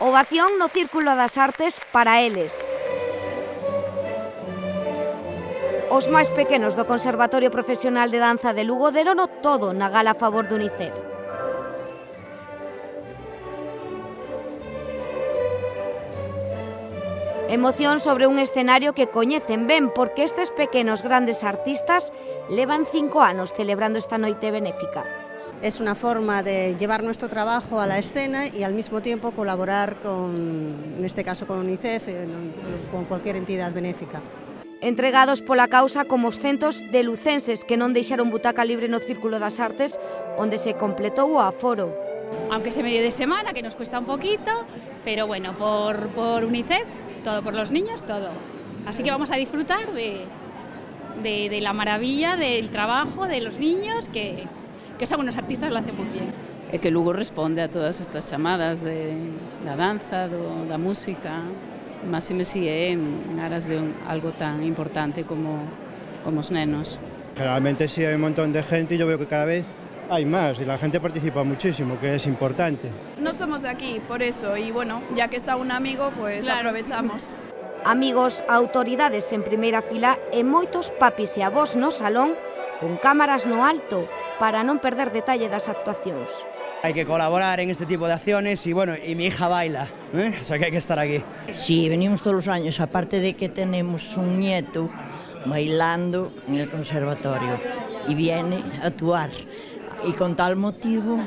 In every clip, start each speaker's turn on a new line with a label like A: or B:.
A: Ovación no Círculo das Artes para eles. Os máis pequenos do Conservatorio Profesional de Danza de Lugo derono todo na gala a favor do UNICEF. Emoción sobre un escenario que coñecen ben porque estes pequenos grandes artistas levan 5 anos celebrando esta noite benéfica.
B: Es una forma de llevar nuestro trabajo a la escena y al mismo tiempo colaborar en este caso con UNICEF, con cualquier entidad benéfica.
A: Entregados pola causa como os centos de lucenses que non deixaron butaca libre no Círculo das Artes, onde se completou o aforo.
C: Aunque se medio de semana, que nos cuesta un poquito, pero bueno, por UNICEF, todo por los niños, todo. Así que vamos a disfrutar de la maravilla del trabajo de los niños, que son unos artistas, lo hacen muy bien.
D: E que Lugo responde a todas estas chamadas da danza, da música, máxime si é en aras de algo tan importante como os nenos.
E: Generalmente sí hay un montón de gente y yo veo que cada vez hay más y la gente participa muchísimo, que es importante.
F: No somos de aquí, por eso, y bueno, ya que está un amigo, pues claro, aprovechamos.
A: Amigos, autoridades en primeira fila e moitos papis e avós no salón con cámaras no alto para non perder detalle das actuacións.
G: Hay que colaborar en este tipo de acciones y bueno, y mi hija baila, o sea que hay que estar aquí.
H: Sí, venimos todos los años, aparte de que tenemos un nieto bailando en el conservatorio y viene a actuar. Y con tal motivo...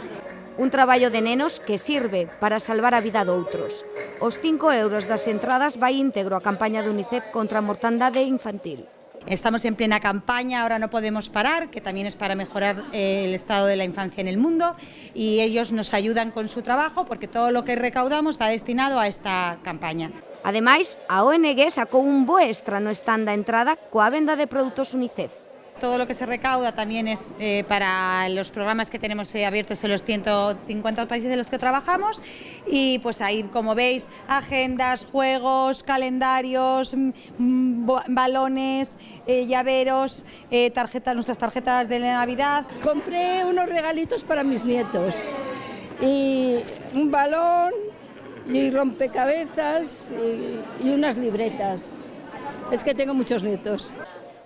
A: Un traballo de nenos que sirve para salvar a vida doutros. Os 5 euros das entradas vai íntegro a campaña de UNICEF contra a mortandade infantil.
I: Estamos en plena campaña, ahora no podemos parar, que también es para mejorar el estado de la infancia en el mundo, y ellos nos ayudan con su trabajo porque todo lo que recaudamos va destinado a esta campaña.
A: Ademais, a ONG sacou un bo extra no stand da entrada coa venda de produtos UNICEF.
I: Todo lo que se recauda también es para los programas que tenemos abiertos en los 150 países en los que trabajamos, y pues ahí, como veis, agendas, juegos, calendarios, balones, llaveros, nuestras tarjetas de Navidad.
J: Compré unos regalitos para mis nietos y un balón y rompecabezas y unas libretas. Es que tengo muchos nietos.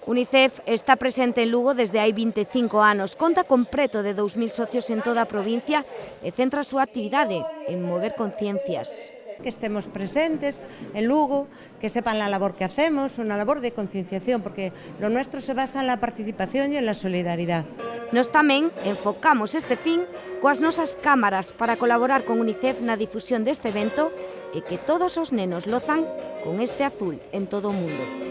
A: UNICEF está presente en Lugo desde hai 25 anos, conta con preto de 2.000 socios en toda a provincia e centra a súa actividade en mover conciencias.
B: Que estemos presentes en Lugo, que sepan la labor que hacemos, una labor de concienciación, porque lo nuestro se basa en la participación y en la solidaridad.
A: Nos tamén enfocamos este fin coas nosas cámaras para colaborar con UNICEF na difusión deste evento e que todos os nenos lozan con este azul en todo o mundo.